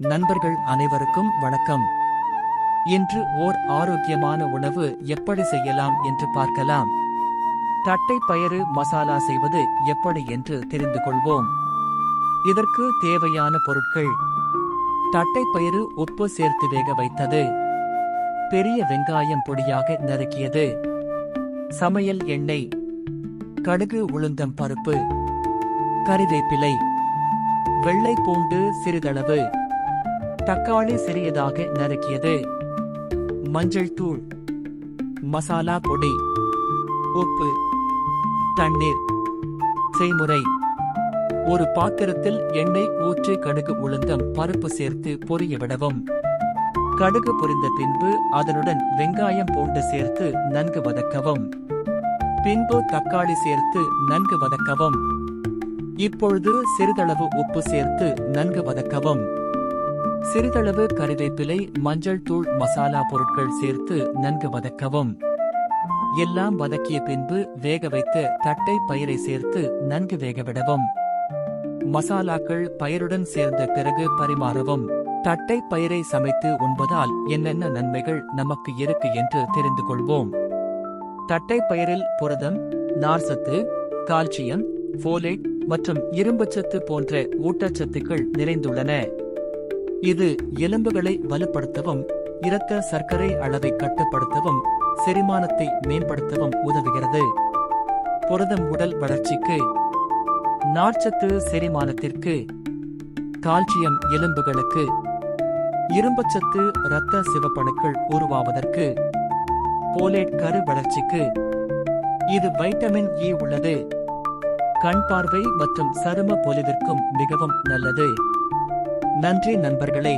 நண்பர்கள் அனைவருக்கும் வணக்கம். இன்று ஓர் ஆரோக்கியமான உணவு எப்படி செய்யலாம் என்று பார்க்கலாம். தட்டை பயறு மசாலா செய்வது எப்படி என்று தெரிந்து கொள்வோம். இதற்கு தேவையான பொருட்கள்: தட்டை பயிறு உப்பு சேர்த்து வேக வைத்தது, பெரிய வெங்காயம் பொடியாக நறுக்கியது, சமையல் எண்ணெய், கடுகு உளுந்தம் பருப்பு, கறிவேப்பிலை, வெள்ளை பூண்டு சிறிதளவு, தக்காளி சிறியதாக நறுக்கியது, மஞ்சள் தூள், மசாலா பொடி, உப்பு, தண்ணீர். செய்முறை: ஒரு பாத்திரத்தில் எண்ணெய் ஊற்றி கடுகு உளுந்தம் பருப்பு சேர்த்து பொரிய விடவும். கடுகு பொரிந்த பின்பு அதனுடன் வெங்காயம் பூண்டு சேர்த்து நன்கு வதக்கவும். பின்பு தக்காளி சேர்த்து நன்கு வதக்கவும். இப்பொழுது சிறிதளவு உப்பு சேர்த்து நன்கு வதக்கவும். சிறிதளவு கறிவேப்பிலை, மஞ்சள் தூள், மசாலா பொருட்கள் சேர்த்து நன்கு வதக்கவும். எல்லாம் வதக்கிய பின்பு வேக வைத்த தட்டை பயிரை சேர்த்து நன்கு வேகவிடவும். மசாலாக்கள் பயிருடன் சேர்ந்த பிறகு பரிமாறவும். தட்டை பயிரை சமைத்து உண்பதால் என்னென்ன நன்மைகள் நமக்கு இருக்கு என்று தெரிந்து கொள்வோம். தட்டை பயிரில் புரதம், நார்சத்து, கால்சியம், போலேட் மற்றும் இரும்புச்சத்து போன்ற ஊட்டச்சத்துக்கள் நிறைந்துள்ளன. இது எலும்புகளை வலுப்படுத்தவும், இரத்த சர்க்கரை அளவை கட்டுப்படுத்தவும், செரிமானத்தை மேம்படுத்தவும் உதவுகிறது. புரதம் உடல் வளர்ச்சிக்கு, நார்ச்சத்து செரிமானத்திற்கு, கால்சியம் எலும்புகளுக்கு, இரும்புச்சத்து இரத்த சிவப்பணுக்கள் உருவாவதற்கு, போலேட் கரு வளர்ச்சிக்கு. இது வைட்டமின் இ உள்ளது. கண் பார்வை மற்றும் சரும பொலிவிற்கும் மிகவும் நல்லது. நன்றி நண்பர்களே.